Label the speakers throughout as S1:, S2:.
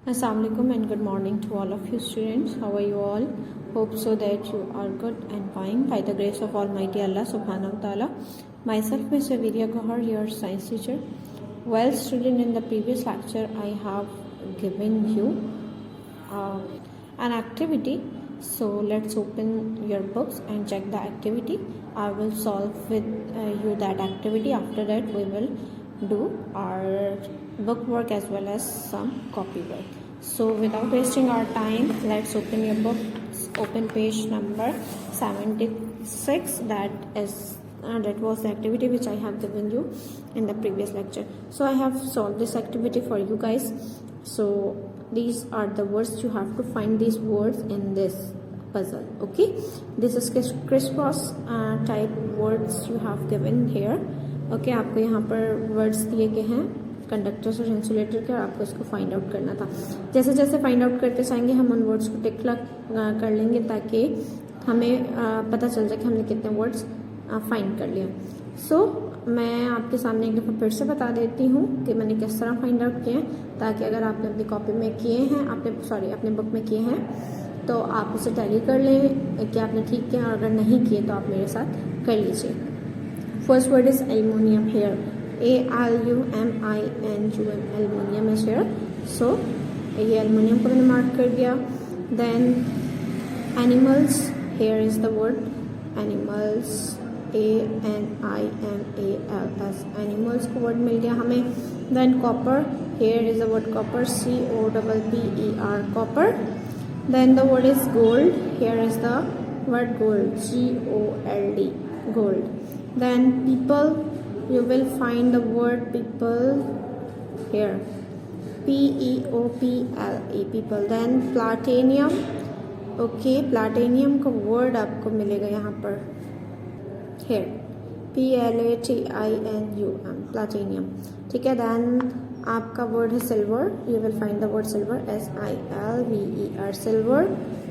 S1: Assalamualaikum and good morning to all of you students. How are you all? Hope so that you are good and fine by the grace of Almighty Allah Subhanahu wa Taala. Myself, Ms. Saviria Gohar, your science teacher. Well, student, in the previous lecture, I have given you an activity. So let's open your books and check the activity. I will solve with you that activity. After that, we will do our book work as well as some copy work. So without wasting our time, let's open your book. Open page number 76. That was the activity which I have given you in the previous lecture. So I have solved this activity for you guys. So these are the words. You have to find these words in this puzzle. Okay, this is crisscross type words you have given here. Okay आपको यहाँ पर words दिए गए हैं conductors और insulator के, और आपको इसको फाइंड आउट करना था. जैसे जैसे फाइंड आउट करते जाएंगे हम उन वर्ड्स को टिक कर लेंगे ताकि हमें पता चल जाए कि हमने कितने वर्ड्स फाइंड कर लिए. सो मैं आपके सामने एक दफ़ा फिर से बता देती हूँ कि मैंने किस तरह फाइंड आउट किए हैं, ताकि अगर आपने अपनी कॉपी में किए हैं, अपने बुक में किए हैं, तो आप उसे टैली कर लें कि आपने ठीक किया, और अगर नहीं किए तो आप मेरे साथ कर लीजिए. First word is aluminum here. ALUMINUM. Aluminum is here. So ये aluminium को मैंने मार्क कर दिया. Then animals. Here is the word animals. ANIMALS. Animals को word मिल गया हमें. Then copper. Here is the word copper. COPPER. Copper. Then the word is gold. Here is the word gold. GOLD. Gold. Then people, you will find the word people here. PEOPLE. People. Then platinum. Okay, platinum का word आपको मिलेगा यहाँ पर here. PLATINUM. Platinum. ठीक है. Then आपका word है silver. You will find the word silver. SILVER. Silver.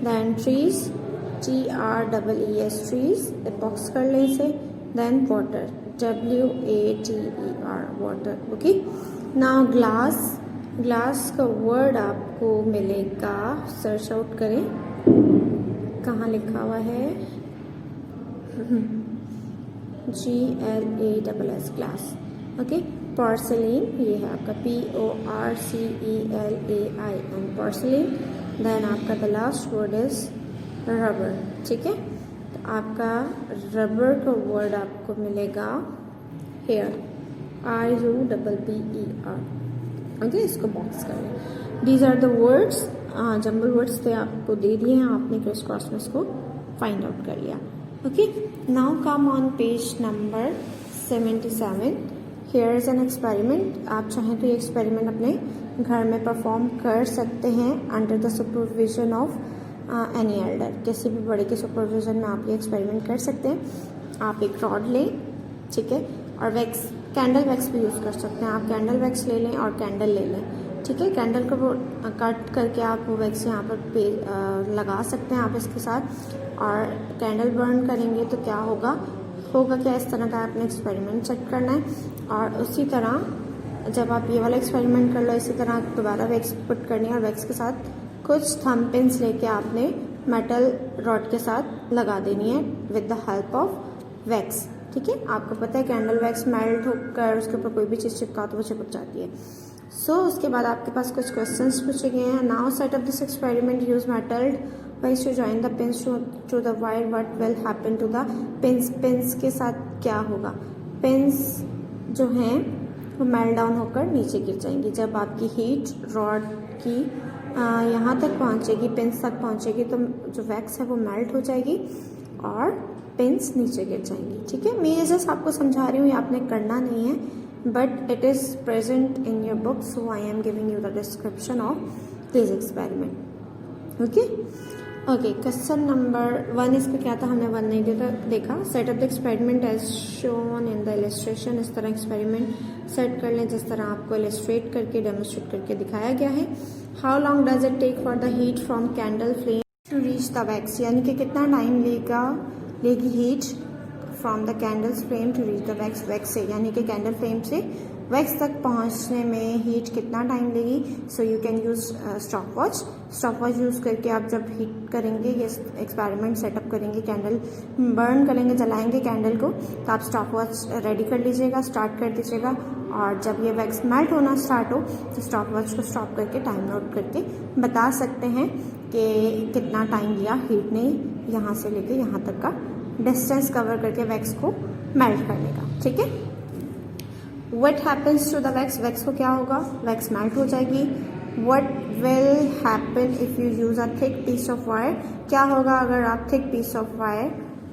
S1: Then trees. TREES. Trees. Box कर लें इसे. Then water. WATER. Water. Okay. Now glass. Glass का word आपको मिलेगा. सर्च आउट करें कहाँ लिखा हुआ है. GLASS. Glass. Okay. Porcelain. ये है आपका PORCELAIN. Porcelain. Then आपका the last word is rubber. ठीक है. आपका रबर का वर्ड आपको मिलेगा हेयर. RUBBER. ओके, इसको बॉक्स कर लें. These are the words. Jumble words थे, आपको दे दिए हैं, आपने क्रॉस क्रॉस में इसको फाइंड आउट कर लिया. Okay, now come on page number 77. Here is an experiment. आप चाहें तो ये एक्सपेरिमेंट अपने घर में परफॉर्म कर सकते हैं under the supervision of any Elder. किसी भी बड़े के सुपरविजन में आप ये एक्सपेरिमेंट कर सकते हैं. आप एक रॉड लें, ठीक है, और वैक्स, कैंडल वैक्स भी यूज़ कर सकते हैं. आप कैंडल वैक्स ले लें और कैंडल ले लें, ठीक है. कैंडल को कट करके आप वो वैक्स यहाँ पर लगा सकते हैं आप इसके साथ, और कैंडल बर्न करेंगे तो क्या होगा क्या इस तरह का आपने एक्सपेरिमेंट चेक करना है. और उसी तरह जब आप ये वाला एक्सपेरिमेंट कर लो, इसी तरह दोबारा वैक्स पुट करनी है, और वैक्स के साथ कुछ थंब पिन्स लेके आपने मेटल रॉड के साथ लगा देनी है with the help of wax. ठीक है. आपको पता है कैंडल वैक्स मेल्ट होकर उसके ऊपर कोई भी चीज़ चिपका तो वो चिपक जाती है. सो उसके बाद आपके पास कुछ क्वेश्चंस पूछे गए हैं. Now set up this experiment. Use metal wax to join the pins to the wire. What will happen to the pins. Pins के साथ क्या होगा. पिन्स जो हैं वो मेल्ट डाउन होकर नीचे गिर जाएंगी. जब आपकी हीट रॉड की यहाँ तक पहुँचेगी, पिंस तक पहुँचेगी, तो जो वैक्स है वो मेल्ट हो जाएगी और पिंस नीचे गिर जाएंगी. ठीक है. मैं जस्ट आपको समझा रही हूँ, ये आपने करना नहीं है, but it is present in your book, so I am giving you the description of this experiment. Okay. Question number 1 इसका क्या था, हमने 1 नहीं देखा. Set up the experiment as shown in the illustration. इस तरह एक्सपेरिमेंट सेट कर लें जिस तरह आपको इलस्ट्रेट करके डेमोन्स्ट्रेट करके दिखाया गया है. How long does it take for the heat from candle flame to reach the wax. यानी कि कितना टाइम लेगी heat from the candles flame to reach the wax. Wax से यानी कि कैंडल फ्लेम से वैक्स तक पहुंचने में हीट कितना टाइम लेगी। So you can use stop watch use करके आप जब हीट करेंगे, ये एक्सपेरिमेंट सेटअप करेंगे, कैंडल बर्न करेंगे, जलाएंगे कैंडल को, तो आप स्टॉप वॉच रेडी कर लीजिएगा, स्टार्ट कर दीजिएगा। और जब ये वैक्स मेल्ट होना स्टार्ट हो तो स्टॉप वॉच को स्टॉप करके टाइम नोट करके बता सकते हैं कि कितना टाइम लिया हीट ने यहाँ से लेके यहाँ तक का डिस्टेंस कवर करके वैक्स को मेल्ट करने का। ठीक है, what happens to the wax, wax को क्या होगा, वैक्स मेल्ट हो जाएगी। What will happen if you use a thick piece of wire, क्या होगा अगर आप थिक पीस ऑफ वायर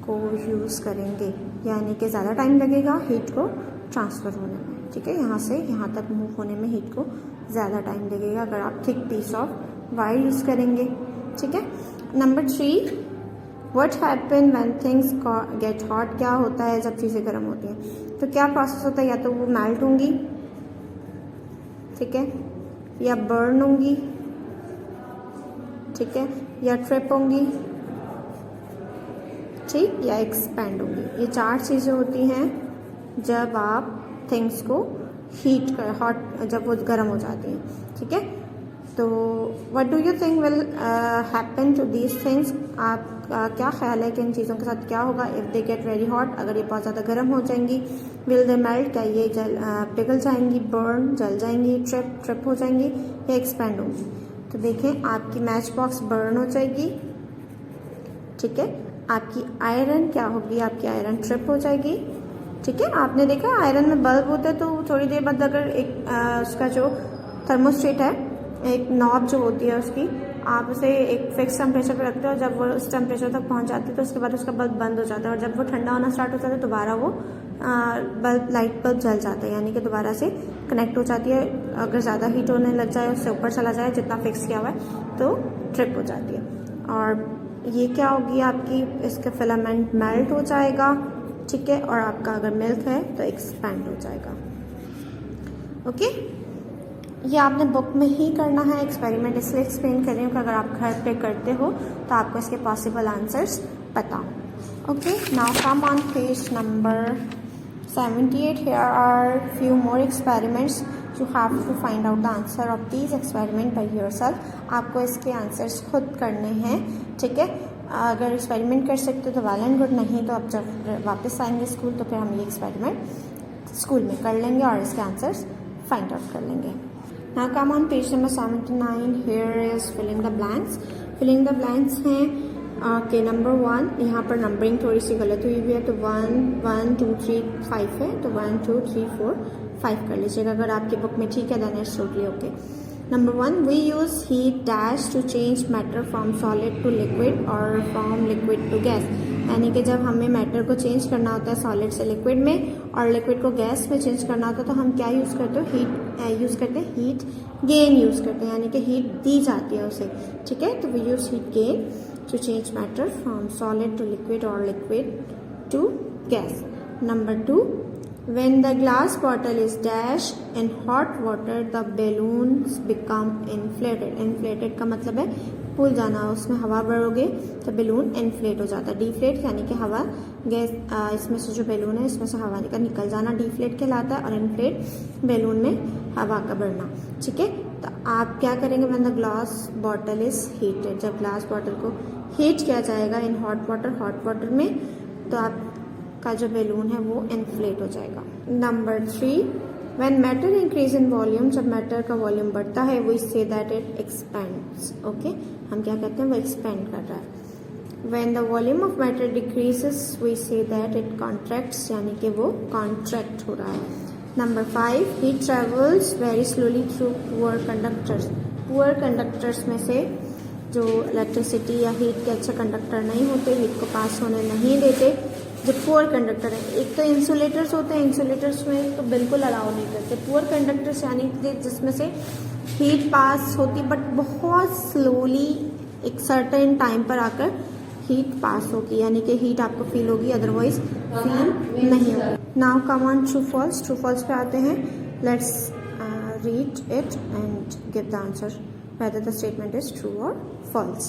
S1: को यूज़ करेंगे, यानी कि ज़्यादा टाइम लगेगा हीट को ट्रांसफ़र होने में। ठीक है, यहाँ से यहाँ तक मूव होने में हीट को ज़्यादा टाइम लगेगा अगर आप thick piece of wire use करेंगे। ठीक है, number 3, what happen when things get hot, क्या होता है जब चीज़ें गर्म होती हैं। तो क्या प्रोसेस होता है, या तो वो मेल्ट होंगी, ठीक है, या बर्न होंगी, ठीक है, या ट्रिप होंगी, ठीक, या एक्सपैंड होंगी। ये 4 चीज़ें होती हैं जब आप थिंग्स को हीट कर हॉट जब वो गर्म हो जाती हैं। ठीक है, तो what do you think will happen to these things, आपका क्या ख्याल है कि इन चीज़ों के साथ क्या होगा। If they get very hot, अगर ये बहुत ज़्यादा गर्म हो जाएंगी। विल दे मेल्ट, क्या ये पिघल जाएंगी, बर्न जल जाएंगी, ट्रिप हो जाएंगी, या एक्सपैंड होंगी। तो देखें, आपकी मैच बॉक्स बर्न हो जाएगी। ठीक है, आपकी आयरन क्या होगी, आपकी आयरन ट्रिप हो जाएगी। ठीक है, आपने देखा आयरन में बल्ब होता है तो थोड़ी देर बाद अगर एक उसका जो थर्मोस्टेट है, एक नॉब जो होती है उसकी, आप उसे एक फिक्स टेम्परेचर पर रखते हो, जब वो उस टेम्परेचर तक पहुंच जाती है तो उसके बाद उसका बल्ब बंद हो जाता है, और जब वो ठंडा होना स्टार्ट हो जाता है दोबारा वो लाइट बल्ब जल जाता है, यानी कि दोबारा से कनेक्ट हो जाती है। अगर ज़्यादा हीट होने लग जाए, उससे ऊपर चला जाए जितना फिक्स किया हुआ है, तो ट्रिप हो जाती है। और ये क्या होगी आपकी, इसका फिलामेंट मेल्ट हो जाएगा। ठीक है, और आपका अगर मिल्क है तो एक्सपैंड हो जाएगा। ओके, ये आपने बुक में ही करना है एक्सपेरिमेंट, इसलिए एक्सप्लेन कर रही हूँ कि अगर आप घर पे करते हो तो आपको इसके पॉसिबल आंसर्स पता हो। Okay, now come on page number 78. Here are few more experiments. You have to find out the answer of these experiment by yourself. आपको इसके आंसर्स खुद करने हैं। ठीक है, अगर एक्सपेरिमेंट कर सकते हो तो वेल एंड गुड, नहीं तो आप जब वापस आएंगे स्कूल तो फिर हम ये एक्सपेरिमेंट स्कूल में कर लेंगे और इसके आंसर्स फाइंड आउट कर लेंगे। Now come on page number 79. Here is filling the blanks. Filling the blanks हैं के नंबर 1, यहाँ पर नंबरिंग थोड़ी सी गलत हुई हुई है, तो 1 1 2 3 5 है, तो 1 2 3 4 5 कर लीजिएगा। अगर आपकी बुक में ठीक है then it's totally okay. Number 1, we use heat dash to change matter from solid to liquid और फ्रॉम लिक्विड टू गैस, यानी कि जब हमें मैटर को चेंज करना होता है सॉलिड से लिक्विड में और लिक्विड को गैस में चेंज करना होता है, तो हम क्या यूज़ करते हैं, हीट यूज़ करते हैं, हीट गेन यूज़ करते हैं, यानी कि हीट दी जाती है उसे। ठीक है, तो we use heat gain to change matter from solid to liquid or liquid to gas. Number 2, when the glass bottle is dashed in hot water, the balloons become inflated. Inflated का मतलब है फूल जाना, उसमें हवा भरोगे तो बैलून इन्फ्लेट हो जाता है। डिफ्लेट यानी कि हवा गैस इसमें से जो बैलून है इसमें से हवा का निकल जाना डिफ्लेट कहलाता है, और इन्फ्लेट बैलून में हवा का बढ़ना। ठीक है, तो आप क्या करेंगे, when the glass bottle is heated, जब ग्लास बॉटल को हीट किया जाएगा इन हॉट वाटर में, तो आपका जो बैलून है वो इन्फ्लेट हो जाएगा। Number 3, when matter increase in volume, जब मैटर का वॉल्यूम बढ़ता है we say that it expends. Okay, हम क्या कहते हैं, वो एक्सपेंड कर रहा है। When the volume of matter decreases we say that it contracts, यानी कि वो कॉन्ट्रैक्ट हो रहा है। Number 5, heat travels very slowly through poor conductors. Poor conductors में से जो इलेक्ट्रिसिटी या हीट के अच्छे कंडक्टर नहीं होते, हीट को पास होने नहीं देते, जो पुअर कंडक्टर है, एक तो इंसुलेटर्स होते हैं, इंसुलेटर्स में तो बिल्कुल अलाउ नहीं करते। पुअर कंडक्टर्स यानी जिसमें से हीट पास होती बट बहुत स्लोली, एक सर्टेन टाइम पर आकर हीट पास होगी, यानी कि हीट आपको फील होगी, अदरवाइज फील नहीं होगी। Now come on true false. True false पे आते हैं। Let's read it and give the answer whether the statement is true or false.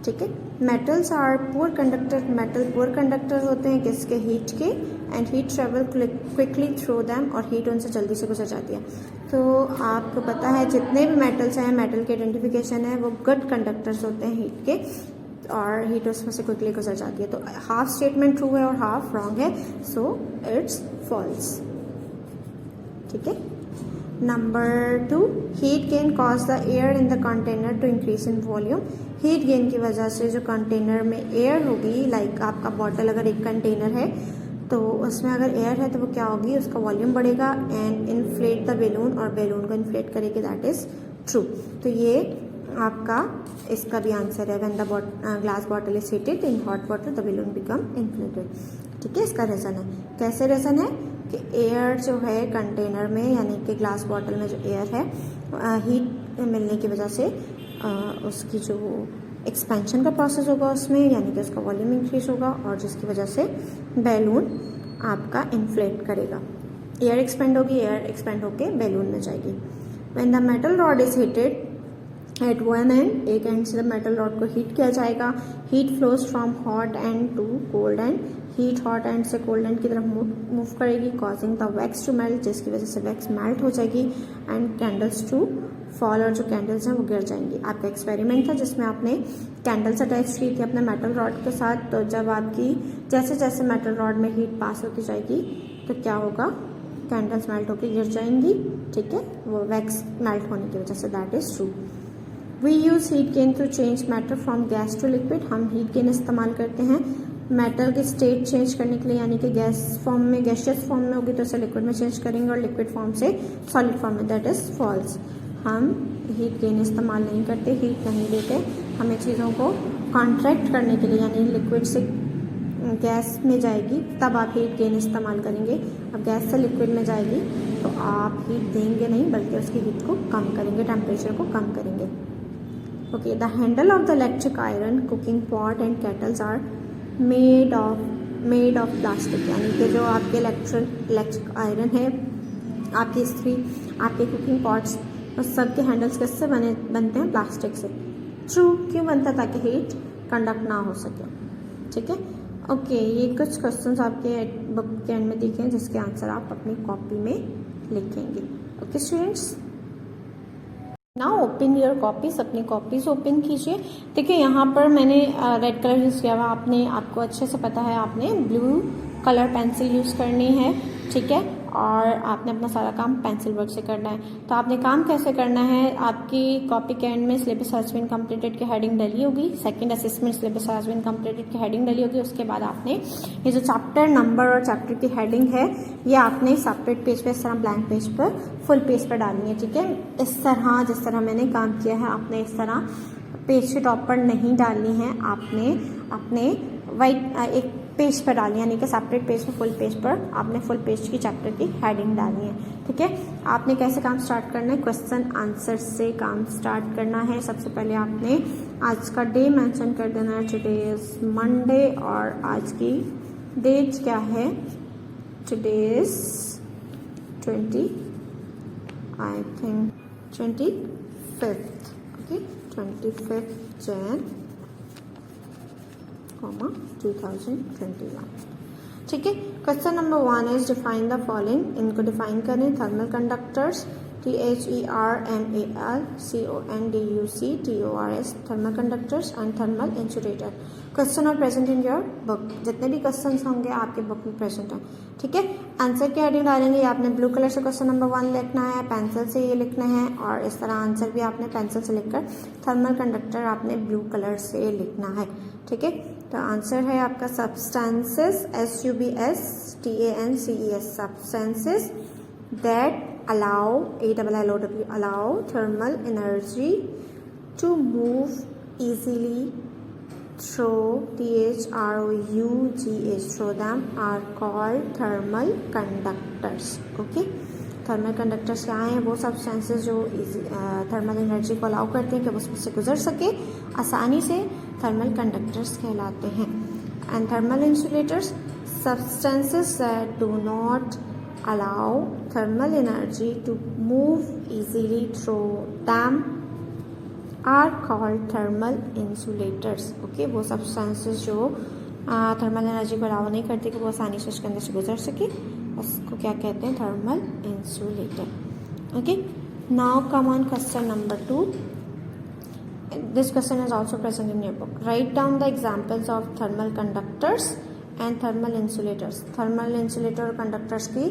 S1: ठीक है। Metals are poor conductor, metal poor conductor होते हैं किसके, हीट के, and heat travel quickly through them, और हीट उनसे जल्दी से गुजर जाती है। तो आपको पता है जितने भी मेटल्स हैं, मेटल के आइडेंटिफिकेशन है वो गुड कंडक्टर्स होते हैं हीट के, और हीट उसमें से क्विकली गुजर जाती है। तो हाफ स्टेटमेंट ट्रू है और हाफ रॉन्ग है, सो इट्स फॉल्स। ठीक है। Number 2, heat gain cause the air in the container to increase in volume. Heat gain की वजह से जो कंटेनर में एयर होगी, लाइक आपका बॉटल अगर एक कंटेनर है तो उसमें अगर एयर है तो वो क्या होगी, उसका वॉल्यूम बढ़ेगा एंड इन्फ्लेट द बेलून, और बेलून को इन्फ्लेट करेगी, दैट इज ट्रू। तो ये आपका इसका भी आंसर है, when the glass bottle is heated in hot water the balloon become inflated. ठीक है, इसका रीजन है, कैसे रीजन है कि एयर जो है कंटेनर में, यानी कि ग्लास बॉटल में जो एयर है, हीट मिलने की वजह से उसकी जो एक्सपेंशन का प्रोसेस होगा उसमें, यानी कि उसका वॉल्यूम इंक्रीज होगा, और जिसकी वजह से बैलून आपका इन्फ्लेट करेगा। एयर एक्सपेंड होगी, एयर एक्सपेंड होके बैलून में जाएगी। When the metal rod is heated at one end, एक एंड से मेटल रॉड को हीट किया जाएगा, heat flows from hot end to cold end, heat hot end से कोल्ड एंड की तरफ मूव करेगी, causing the wax to melt, जिसकी वजह से वैक्स मेल्ट हो जाएगी, एंड कैंडल्स टू फॉल, और जो कैंडल्स हैं वो गिर जाएंगी। आपका एक्सपेरिमेंट था जिसमें आपने कैंडल्स अटैच की थी अपने मेटल रॉड के साथ, तो जब आपकी जैसे जैसे मेटल रॉड में हीट पास होती जाएगी तो क्या होगा, कैंडल्स मेल्ट होकर गिर जाएंगी। ठीक है, वो वैक्स मेल्ट होने की वजह से, that is true. We use heat gain to change matter from gas to liquid. हम हीट गेन इस्तेमाल करते हैं मेटल की स्टेट चेंज करने के लिए, यानी कि गैस फॉर्म में, गैसियस फॉर्म में होगी तो उसे लिक्विड में चेंज करेंगे, और लिक्विड फॉर्म से सॉलिड फॉर्म में, दैट इज फॉल्स। हम हीट गेन इस्तेमाल नहीं करते, हीट नहीं देते, हमें चीज़ों को कॉन्ट्रैक्ट करने के लिए, यानी लिक्विड से गैस में जाएगी तब आप हीट गेन इस्तेमाल करेंगे। अब गैस से लिक्विड में जाएगी तो आप हीट देंगे नहीं, बल्कि उसकी हीट को कम करेंगे, टेम्परेचर को कम करेंगे। Okay, the handle of the electric iron, cooking pot and kettles are made of plastic, यानी कि जो आपके इलेक्ट्रिक आयरन है, आपकी इस्त्री, आपके कुकिंग पॉट्स, उस सब के हैंडल्स किससे बनते हैं, प्लास्टिक से। ट्रू, क्यों बनता है, ताकि हीट कंडक्ट ना हो सके। ठीक है, ओके, ये कुछ क्वेश्चंस आपके बुक के एंड में दिखे हैं जिसके आंसर आप अपनी कॉपी में लिखेंगे। Okay students, now open your copies, अपनी कॉपीज ओपन कीजिए। देखिए यहाँ पर मैंने रेड कलर यूज़ किया हुआ, आपको अच्छे से पता है, आपने ब्लू कलर पेंसिल यूज़ करनी है। ठीक है, और आपने अपना सारा काम पेंसिल वर्क से करना है। तो आपने काम कैसे करना है, आपकी कॉपी के एंड में सिलेबस हैज बीन कंप्लीटेड की हेडिंग डली होगी, second assessment syllabus has been completed की हेडिंग डली होगी। उसके बाद आपने ये जो चैप्टर नंबर और चैप्टर की हेडिंग है, ये आपने सेपरेट पेज पे, इस तरह ब्लैंक पेज पर, फुल पेज पर डालनी है। ठीक है, इस तरह जिस तरह मैंने काम किया है, आपने इस तरह पेज के टॉप पर नहीं डालनी है, आपने अपने वाइट एक पेज पर डालनी है, यानी कि सेपरेट पेज पर, फुल पेज पर आपने फुल पेज की चैप्टर की हेडिंग डालनी है। ठीक है, आपने कैसे काम स्टार्ट करना है, क्वेश्चन आंसर से काम स्टार्ट करना है। सबसे पहले आपने आज का डे मेंशन कर देना है, टुडे इज मंडे, और आज की डेट क्या है, today is 25th, okay, 25th Jan 2021। ठीक है, question number 1 is define the following, इनको डिफाइन करें। Thermal conductors, THERMALCONDUCTORS, thermal conductors, and thermal insulator. Question are present in your book, जितने भी क्वेश्चन होंगे आपके बुक में प्रेजेंट हैं। ठीक है, आंसर की हेडिंग डालेंगे, आपने ब्लू कलर से क्वेश्चन नंबर 1 लिखना है, पेंसिल से ये लिखना है, और इस तरह आंसर भी आपने पेंसिल से लिखकर थर्मल कंडक्टर आपने ब्लू कलर से लिखना है। ठीक है, तो आंसर है आपका substances, SUBSTANCES, substances that allow thermal energy to move easily through through them are called thermal conductors. Okay, thermal conductors क्या हैं, वो सब्सटेंसेस जो थर्मल एनर्जी को अलाउ करते हैं कि वो उसमें से गुजर सके आसानी से, थर्मल कंडक्टर्स कहलाते हैं। And thermal insulators, substances that do not allow thermal energy to move easily through them are called thermal insulators. Okay, वो सब्सटेंसेस जो थर्मल एनर्जी को अलाउ नहीं करती कि वो आसानी से उसके अंदर से गुजर सके, उसको क्या कहते हैं, thermal insulator. Okay, now come on question number 2. This question is also present in your book. Write down the examples of thermal conductors and thermal insulators. Thermal insulator और conductors की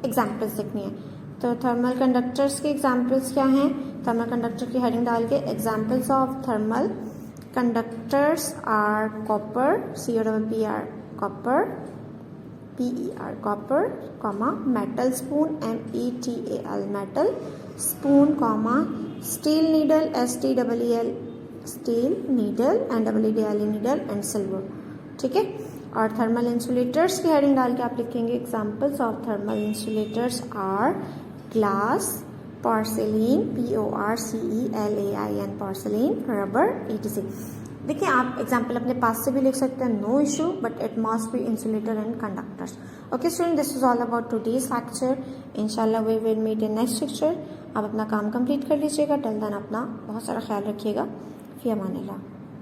S1: examples लिखनी है। तो thermal conductors की examples क्या हैं? Thermal conductor की heading डाल के examples of thermal conductors are copper, C-O-P-R, copper, P-E-R, copper, comma, metal spoon, M-E-T-A-L, metal spoon, comma, steel needle, S-T-E-E-L, steel needle, and double E D L E needle, and silver. ठीक है, और thermal insulators की heading डाल के आप लिखेंगे examples of thermal insulators are glass, porcelain, PORCELAIN, porcelain, rubber, ETC। देखिए, आप एग्जाम्पल अपने पास से भी लिख सकते हैं, no issue, but it must be insulator and conductors. Okay student, this is all about today's lecture. इंशाल्लाह we will meet in next lecture. आप अपना काम कंप्लीट कर लीजिएगा। टिल देन अपना बहुत सारा ख्याल रखिएगा। फी अमानिल्लाह।